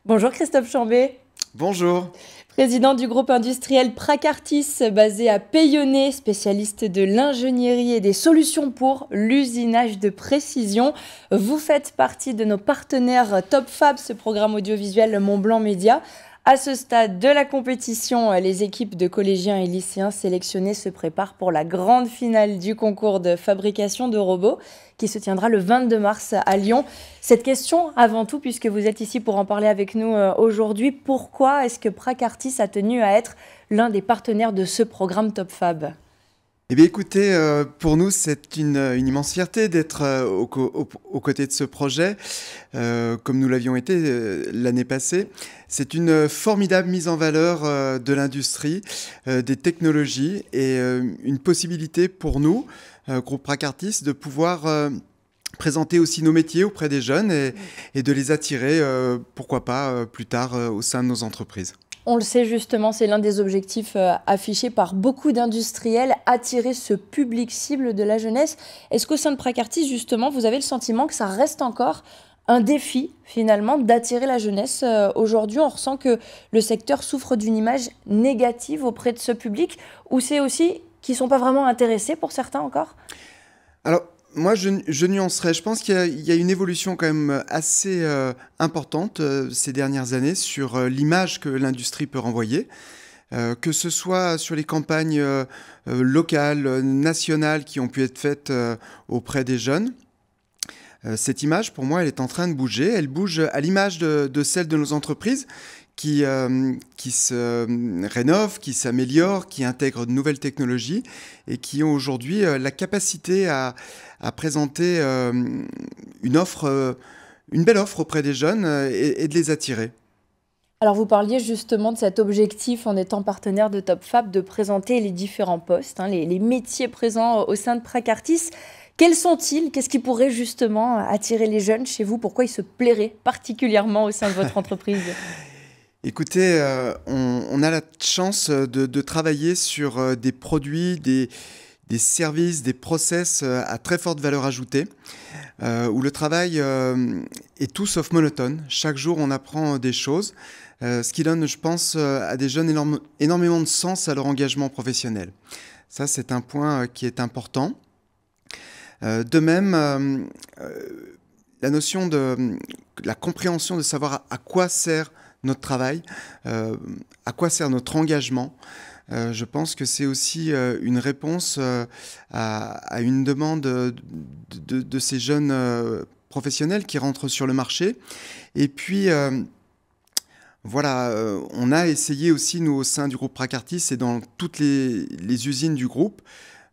Bonjour Christophe Chambé, Bonjour. président du groupe industriel Pracartis basé à Payonnais, spécialiste de l'ingénierie et des solutions pour l'usinage de précision. Vous faites partie de nos partenaires Top Fab, ce programme audiovisuel Mont-Blanc Média. À ce stade de la compétition, les équipes de collégiens et lycéens sélectionnés se préparent pour la grande finale du concours de fabrication de robots qui se tiendra le 22 mars à Lyon. Cette question, avant tout, puisque vous êtes ici pour en parler avec nous aujourd'hui, pourquoi est-ce que Pracartis a tenu à être l'un des partenaires de ce programme Top Fab ? Eh bien, écoutez, pour nous, c'est une immense fierté d'être aux côtés de ce projet, comme nous l'avions été l'année passée. C'est une formidable mise en valeur de l'industrie, des technologies et une possibilité pour nous, groupe Pracartis, de pouvoir présenter aussi nos métiers auprès des jeunes et de les attirer, pourquoi pas, plus tard au sein de nos entreprises. On le sait justement, c'est l'un des objectifs affichés par beaucoup d'industriels, attirer ce public cible de la jeunesse. Est-ce qu'au sein de Pracartis, justement, vous avez le sentiment que ça reste encore un défi, finalement, d'attirer la jeunesse ? Aujourd'hui, on ressent que le secteur souffre d'une image négative auprès de ce public, ou c'est aussi qu'ils ne sont pas vraiment intéressés pour certains encore ? Alors, moi, je nuancerais. Je pense qu'il y a une évolution quand même assez importante ces dernières années sur l'image que l'industrie peut renvoyer, que ce soit sur les campagnes locales, nationales qui ont pu être faites auprès des jeunes. Cette image, pour moi, elle est en train de bouger. Elle bouge à l'image de celle de nos entreprises qui se rénovent, qui s'améliorent, qui intègrent de nouvelles technologies et qui ont aujourd'hui la capacité à présenter une offre, une belle offre auprès des jeunes et de les attirer. Alors vous parliez justement de cet objectif en étant partenaire de Top Fab de présenter les différents postes, les métiers présents au sein de Pracartis. Quels sont-ils ? Qu'est-ce qui pourrait justement attirer les jeunes chez vous ? Pourquoi ils se plairaient particulièrement au sein de votre entreprise ? Écoutez, on a la chance de travailler sur des produits, des services, des process à très forte valeur ajoutée, où le travail est tout sauf monotone. Chaque jour, on apprend des choses, ce qui donne, je pense, à des jeunes énormément de sens à leur engagement professionnel. Ça, c'est un point qui est important. De même, la notion de la compréhension de savoir à quoi sert notre travail, à quoi sert notre engagement. Je pense que c'est aussi une réponse à une demande de ces jeunes professionnels qui rentrent sur le marché. Et puis, voilà, on a essayé aussi, nous, au sein du groupe Pracartis et dans toutes les usines du groupe,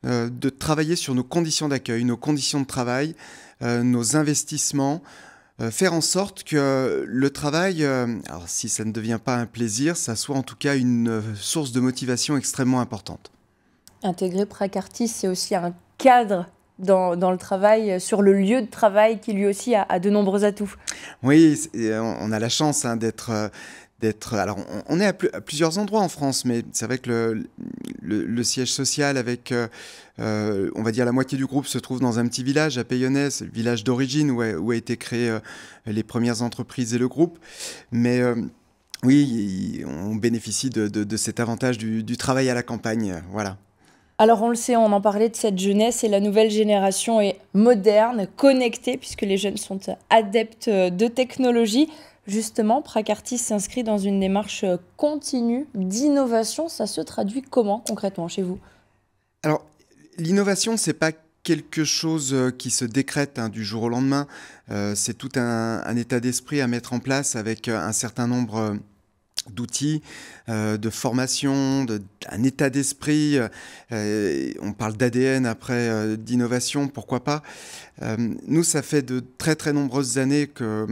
de travailler sur nos conditions d'accueil, nos conditions de travail, nos investissements, faire en sorte que le travail, alors si ça ne devient pas un plaisir, ça soit en tout cas une source de motivation extrêmement importante. Intégrer Pracartis, c'est aussi un cadre dans le travail, sur le lieu de travail qui lui aussi a de nombreux atouts. Oui, on a la chance d'être... Alors, on est à plusieurs endroits en France, mais c'est vrai que le siège social avec, on va dire, la moitié du groupe se trouve dans un petit village à Payonnais, le village d'origine où a été créé les premières entreprises et le groupe. Mais oui, on bénéficie de cet avantage du travail à la campagne, voilà. Alors on le sait, on en parlait de cette jeunesse et la nouvelle génération est moderne, connectée, puisque les jeunes sont adeptes de technologie. Justement, Pracartis s'inscrit dans une démarche continue d'innovation. Ça se traduit comment concrètement chez vous ? Alors, l'innovation, c'est pas quelque chose qui se décrète du jour au lendemain. C'est tout un état d'esprit à mettre en place avec un certain nombre d'outils, de formation, un état d'esprit. On parle d'ADN après, d'innovation, pourquoi pas. Nous, ça fait de très très nombreuses années que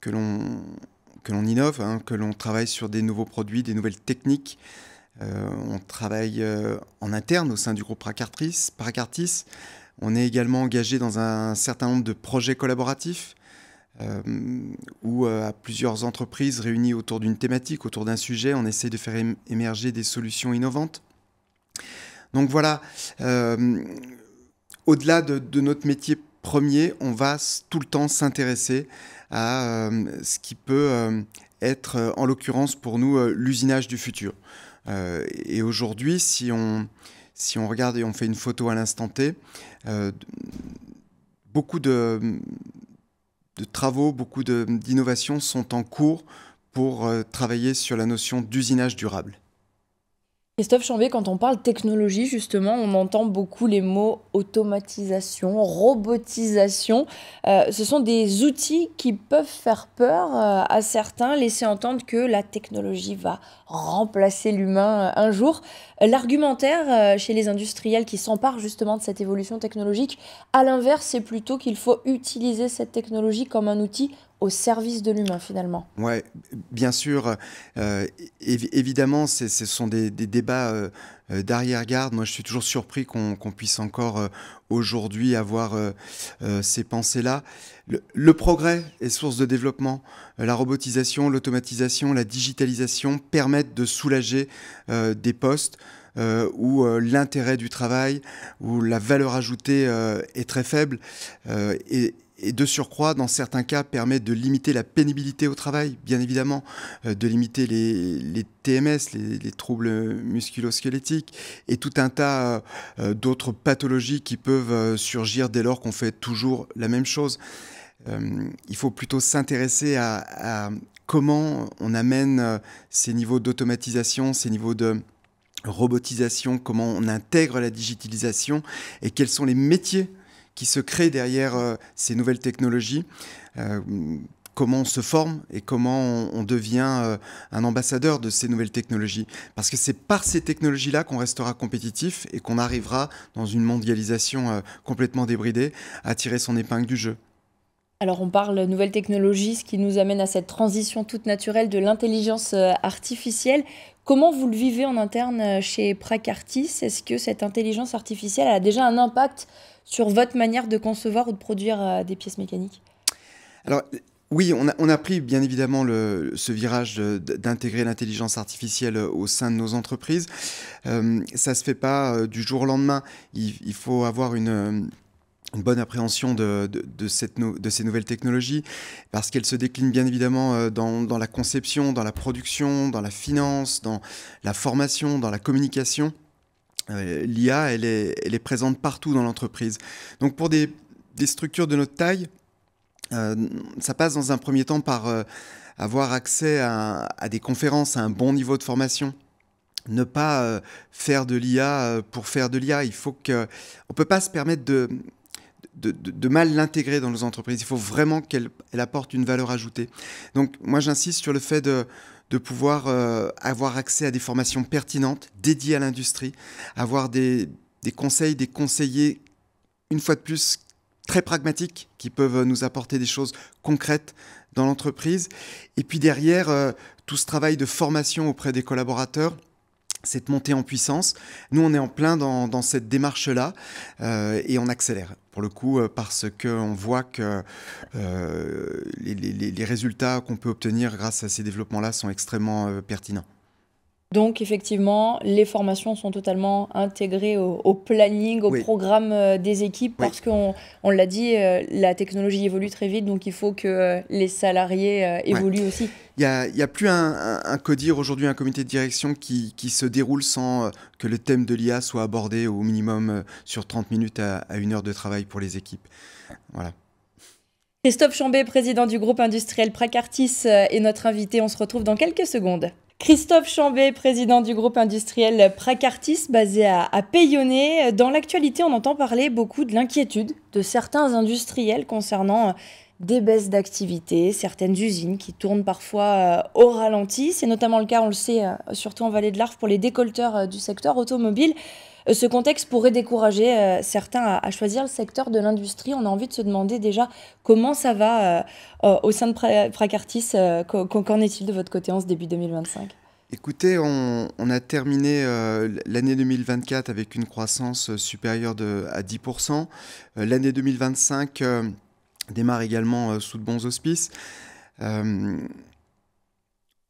l'on innove, que l'on travaille sur des nouveaux produits, des nouvelles techniques. On travaille en interne au sein du groupe Pracartis. On est également engagé dans un certain nombre de projets collaboratifs où à plusieurs entreprises réunies autour d'une thématique, autour d'un sujet, on essaie de faire émerger des solutions innovantes. Donc voilà, au-delà de notre métier premier, on va tout le temps s'intéresser à ce qui peut être, en l'occurrence pour nous, l'usinage du futur. Et aujourd'hui, si on regarde et on fait une photo à l'instant T, beaucoup de travaux, beaucoup d'innovations sont en cours pour travailler sur la notion d'usinage durable. Christophe Chambé, quand on parle technologie, justement, on entend beaucoup les mots automatisation, robotisation. Ce sont des outils qui peuvent faire peur à certains, laisser entendre que la technologie va remplacer l'humain un jour. L'argumentaire chez les industriels qui s'emparent justement de cette évolution technologique, à l'inverse, c'est plutôt qu'il faut utiliser cette technologie comme un outil au service de l'humain, finalement. Ouais, bien sûr, évidemment, ce sont des débats d'arrière-garde. Moi, je suis toujours surpris qu'on puisse encore aujourd'hui avoir ces pensées-là. Le progrès est source de développement. La robotisation, l'automatisation, la digitalisation permettent de soulager des postes où l'intérêt du travail, où la valeur ajoutée est très faible. Et de surcroît, dans certains cas, permet de limiter la pénibilité au travail, bien évidemment, de limiter les TMS, les troubles musculo-squelettiques, et tout un tas d'autres pathologies qui peuvent surgir dès lors qu'on fait toujours la même chose. Il faut plutôt s'intéresser à comment on amène ces niveaux d'automatisation, ces niveaux de robotisation, comment on intègre la digitalisation, et quels sont les métiers qui se créent derrière ces nouvelles technologies, comment on se forme et comment on devient un ambassadeur de ces nouvelles technologies. Parce que c'est par ces technologies-là qu'on restera compétitif et qu'on arrivera, dans une mondialisation complètement débridée, à tirer son épingle du jeu. Alors on parle nouvelles technologies, ce qui nous amène à cette transition toute naturelle de l'intelligence artificielle. Comment vous le vivez en interne chez Prakartis? Est-ce que cette intelligence artificielle a déjà un impact sur votre manière de concevoir ou de produire des pièces mécaniques? Alors, oui, on a pris bien évidemment ce virage d'intégrer l'intelligence artificielle au sein de nos entreprises. Ça ne se fait pas du jour au lendemain. Il faut avoir une bonne appréhension de ces nouvelles technologies, parce qu'elles se déclinent bien évidemment dans la conception, dans la production, dans la finance, dans la formation, dans la communication. L'IA, elle est présente partout dans l'entreprise. Donc pour des structures de notre taille, ça passe dans un premier temps par avoir accès à des conférences, à un bon niveau de formation. Ne pas faire de l'IA pour faire de l'IA. On ne peut pas se permettre de mal l'intégrer dans nos entreprises. Il faut vraiment qu'elle apporte une valeur ajoutée. Donc moi j'insiste sur le fait de pouvoir avoir accès à des formations pertinentes, dédiées à l'industrie, avoir des conseils, des conseillers, une fois de plus, très pragmatiques, qui peuvent nous apporter des choses concrètes dans l'entreprise. Et puis derrière, tout ce travail de formation auprès des collaborateurs, cette montée en puissance. Nous, on est en plein dans cette démarche-là et on accélère. Pour le coup, parce qu'on voit que les résultats qu'on peut obtenir grâce à ces développements-là sont extrêmement pertinents. Donc effectivement, les formations sont totalement intégrées au planning, au Oui. programme des équipes, Oui. parce qu'on l'a dit, la technologie évolue très vite, donc il faut que les salariés évoluent aussi. Il y a plus un CODIR aujourd'hui, un comité de direction qui se déroule sans que le thème de l'IA soit abordé au minimum sur 30 minutes à 1 heure de travail pour les équipes. Voilà. Christophe Chambé, président du groupe industriel Prakartis, est notre invité. On se retrouve dans quelques secondes. Christophe Chambé, président du groupe industriel Prakartis, basé à Payonnet. Dans l'actualité, on entend parler beaucoup de l'inquiétude de certains industriels concernant des baisses d'activité, certaines usines qui tournent parfois au ralenti. C'est notamment le cas, on le sait, surtout en Vallée de l'Arve, pour les décolteurs du secteur automobile. Ce contexte pourrait décourager certains à choisir le secteur de l'industrie. On a envie de se demander déjà comment ça va au sein de Prakartis. Qu'en est-il de votre côté en ce début 2025 ? Écoutez, on a terminé l'année 2024 avec une croissance supérieure à 10%. L'année 2025 démarre également sous de bons auspices.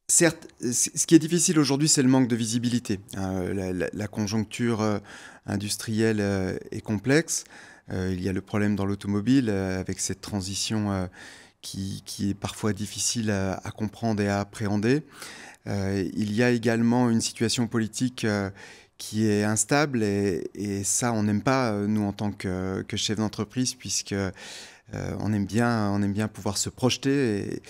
Certes, ce qui est difficile aujourd'hui, c'est le manque de visibilité. La conjoncture industrielle est complexe. Il y a le problème dans l'automobile avec cette transition qui est parfois difficile à comprendre et à appréhender. Il y a également une situation politique qui est instable et ça, on n'aime pas, nous, en tant que chef d'entreprise, puisque on aime bien pouvoir se projeter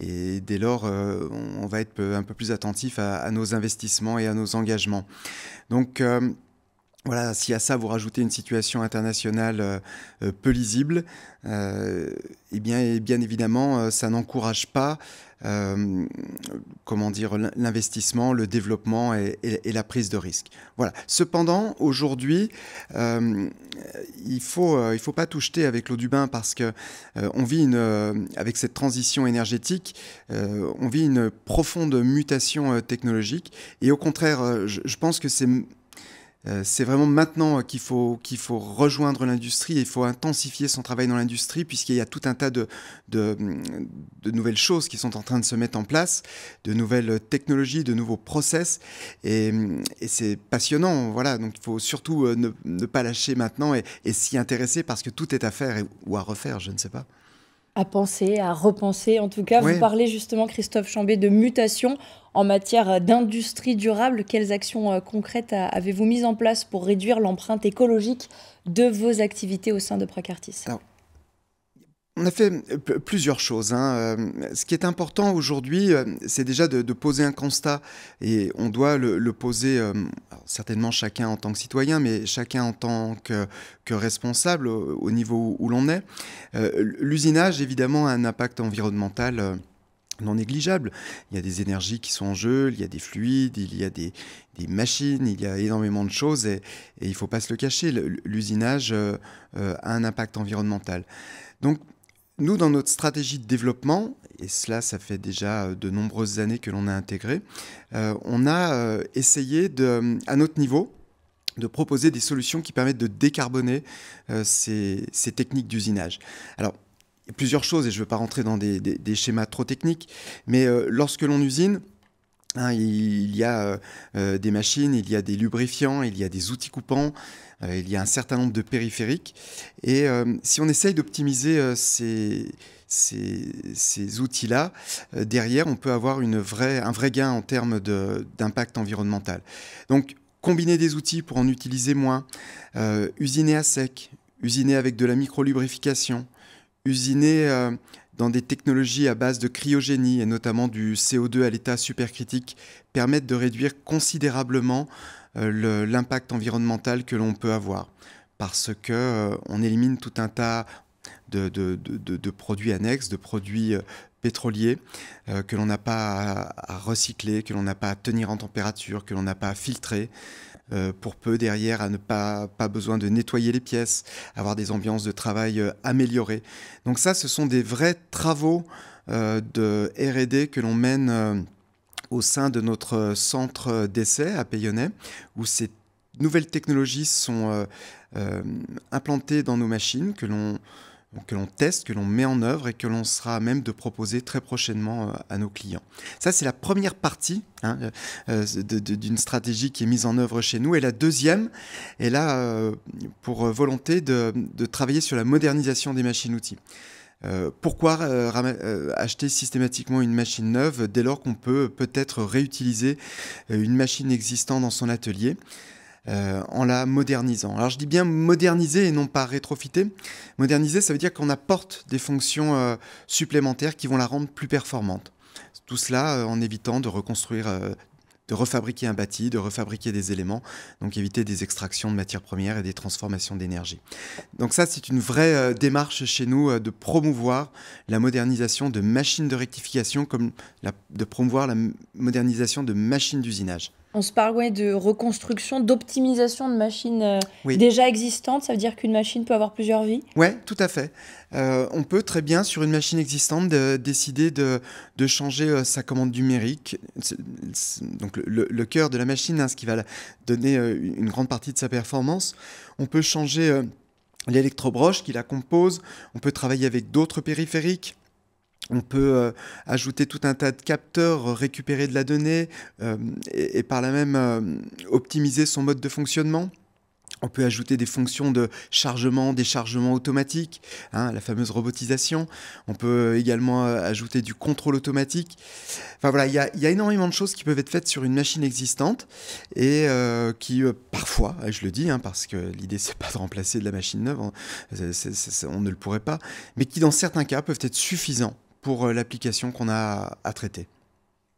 et dès lors, on va être un peu plus attentif à nos investissements et à nos engagements. Donc, voilà, si à ça vous rajoutez une situation internationale peu lisible, et bien évidemment, ça n'encourage pas comment dire, l'investissement, le développement et la prise de risque. Voilà. Cependant, aujourd'hui, il faut pas tout jeter avec l'eau du bain parce que on vit avec cette transition énergétique, on vit une profonde mutation technologique et au contraire, je pense que c'est vraiment maintenant qu'il faut rejoindre l'industrie et il faut intensifier son travail dans l'industrie puisqu'il y a tout un tas de nouvelles choses qui sont en train de se mettre en place, de nouvelles technologies, de nouveaux process et c'est passionnant. Voilà, donc il faut surtout ne pas lâcher maintenant et s'y intéresser parce que tout est à faire ou à refaire, je ne sais pas. À penser, à repenser. En tout cas, Oui. vous parlez justement, Christophe Chambé, de mutation en matière d'industrie durable. Quelles actions concrètes avez-vous mises en place pour réduire l'empreinte écologique de vos activités au sein de Praxartis? Alors, on a fait plusieurs choses, hein. Ce qui est important aujourd'hui, c'est déjà de poser un constat et on doit le poser certainement chacun en tant que citoyen, mais chacun en tant que responsable au niveau où l'on est. L'usinage, évidemment, a un impact environnemental non négligeable. Il y a des énergies qui sont en jeu, il y a des fluides, il y a des machines, il y a énormément de choses et il ne faut pas se le cacher, l'usinage a un impact environnemental. Donc, nous, dans notre stratégie de développement, et cela, ça fait déjà de nombreuses années que l'on a intégré, on a essayé, à notre niveau, de proposer des solutions qui permettent de décarboner ces techniques d'usinage. Alors, il y a plusieurs choses, et je ne veux pas rentrer dans des schémas trop techniques, mais lorsque l'on usine, hein, il y a des machines, il y a des lubrifiants, il y a des outils coupants, il y a un certain nombre de périphériques. Et si on essaye d'optimiser ces outils-là, derrière, on peut avoir un vrai gain en termes d'impact environnemental. Donc, combiner des outils pour en utiliser moins, usiner à sec, usiner avec de la microlubrification, usiner dans des technologies à base de cryogénie et notamment du CO2 à l'état supercritique permettent de réduire considérablement l'impact environnemental que l'on peut avoir parce qu'on élimine tout un tas de produits annexes, de produits pétroliers que l'on n'a pas à recycler, que l'on n'a pas à tenir en température, que l'on n'a pas à filtrer. Pour peu derrière à ne pas besoin de nettoyer les pièces, avoir des ambiances de travail améliorées. Donc ça, ce sont des vrais travaux de R&D que l'on mène au sein de notre centre d'essai à Payonnais, où ces nouvelles technologies sont implantées dans nos machines, que l'on teste, que l'on met en œuvre et que l'on sera à même de proposer très prochainement à nos clients. Ça, c'est la première partie d'une stratégie qui est mise en œuvre chez nous. Et la deuxième est là pour volonté de travailler sur la modernisation des machines-outils. Pourquoi acheter systématiquement une machine neuve dès lors qu'on peut peut-être réutiliser une machine existante dans son atelier en la modernisant. Alors je dis bien moderniser et non pas rétrofiter. Moderniser, ça veut dire qu'on apporte des fonctions supplémentaires qui vont la rendre plus performante. Tout cela en évitant de reconstruire, de refabriquer un bâti, de refabriquer des éléments, donc éviter des extractions de matières premières et des transformations d'énergie. Donc ça, c'est une vraie démarche chez nous de promouvoir la modernisation de machines de rectification comme de promouvoir la modernisation de machines d'usinage. On se parle de reconstruction, d'optimisation de machines Oui. déjà existantes. Ça veut dire qu'une machine peut avoir plusieurs vies? Oui, tout à fait. On peut très bien, sur une machine existante, décider de changer sa commande numérique. Donc le cœur de la machine, hein, ce qui va donner une grande partie de sa performance. On peut changer l'électrobroche qui la compose. On peut travailler avec d'autres périphériques. On peut ajouter tout un tas de capteurs, récupérer de la donnée et par là même optimiser son mode de fonctionnement. On peut ajouter des fonctions de chargement, déchargement automatique, la fameuse robotisation. On peut également ajouter du contrôle automatique. Enfin voilà, il y a énormément de choses qui peuvent être faites sur une machine existante et qui parfois, je le dis, parce que l'idée c'est pas de remplacer de la machine neuve, on ne le pourrait pas, mais qui dans certains cas peuvent être suffisants pour l'application qu'on a à traiter.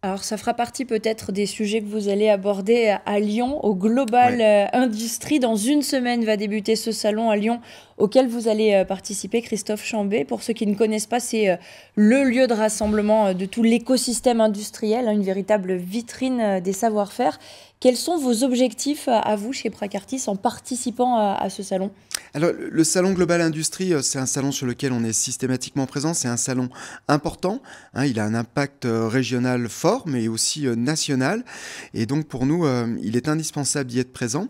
Alors, ça fera partie peut-être des sujets que vous allez aborder à Lyon, au Global Industrie. Dans une semaine va débuter ce salon à Lyon auquel vous allez participer, Christophe Chambé. Pour ceux qui ne connaissent pas, c'est le lieu de rassemblement de tout l'écosystème industriel, une véritable vitrine des savoir-faire. Quels sont vos objectifs à vous chez Prakartis en participant à ce salon ? Alors, le salon Global Industrie, c'est un salon sur lequel on est systématiquement présent. C'est un salon important. Il a un impact régional fort, mais aussi national. Et donc, pour nous, il est indispensable d'y être présent.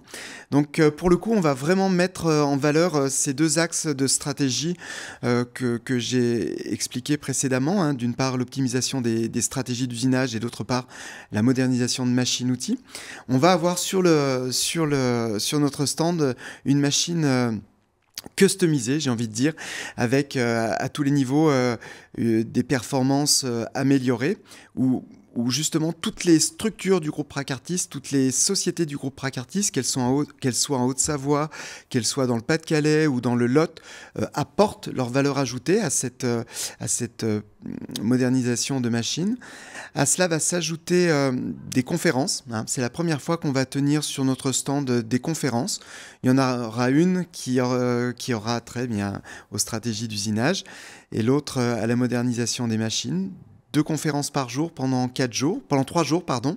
Donc, pour le coup, on va vraiment mettre en valeur ces deux axes de stratégie que j'ai expliqués précédemment. D'une part, l'optimisation des stratégies d'usinage et d'autre part, la modernisation de machines-outils. On va avoir sur notre stand une machine customisée, j'ai envie de dire, avec à tous les niveaux des performances améliorées, où justement toutes les structures du groupe Prakartis, toutes les sociétés du groupe Prakartis, qu'elles soient en Haute-Savoie, qu'elles soient dans le Pas-de-Calais ou dans le Lot, apportent leur valeur ajoutée à cette modernisation de machines. À cela va s'ajouter des conférences. C'est la première fois qu'on va tenir sur notre stand des conférences. Il y en aura une qui aura trait bien aux stratégies d'usinage et l'autre à la modernisation des machines. 2 conférences par jour pendant 3 jours, pardon.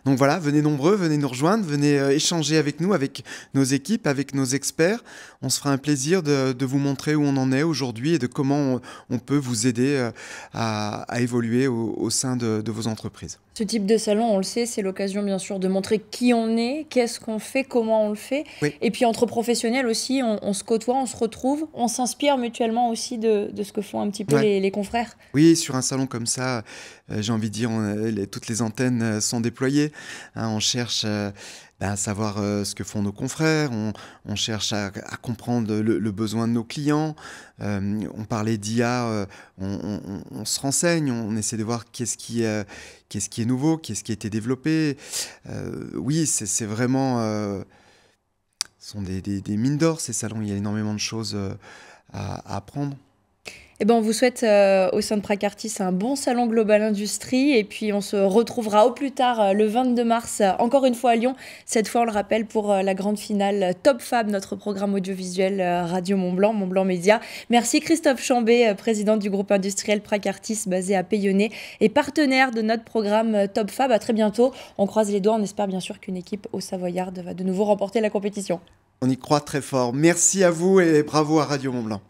Donc voilà, venez nombreux, venez nous rejoindre, venez échanger avec nous, avec nos équipes, avec nos experts. On se fera un plaisir de vous montrer où on en est aujourd'hui et de comment on peut vous aider à évoluer au sein de vos entreprises. Ce type de salon, on le sait, c'est l'occasion bien sûr de montrer qui on est, qu'est-ce qu'on fait, comment on le fait. Oui. Et puis entre professionnels aussi, on se côtoie, on se retrouve, on s'inspire mutuellement aussi de ce que font un petit peu les confrères. Oui, sur un salon comme ça, j'ai envie de dire, toutes les antennes sont déployées. On cherche à savoir ce que font nos confrères, on cherche à comprendre le besoin de nos clients. On parlait d'IA, on se renseigne, on essaie de voir qu'est-ce qui est nouveau, qu'est-ce qui a été développé. Oui, c'est vraiment... ce sont des mines d'or, ces salons. Il y a énormément de choses à apprendre. Eh ben, on vous souhaite au sein de Prakartis un bon salon Global Industrie et puis on se retrouvera au plus tard le 22 mars, encore une fois à Lyon. Cette fois, on le rappelle, pour la grande finale Top Fab, notre programme audiovisuel Radio Mont-Blanc, Mont-Blanc Média. Merci Christophe Chambé, président du groupe industriel Prakartis basé à Payonnais et partenaire de notre programme Top Fab. À très bientôt. On croise les doigts. On espère bien sûr qu'une équipe au Savoyarde va de nouveau remporter la compétition. On y croit très fort. Merci à vous et bravo à Radio Mont-Blanc.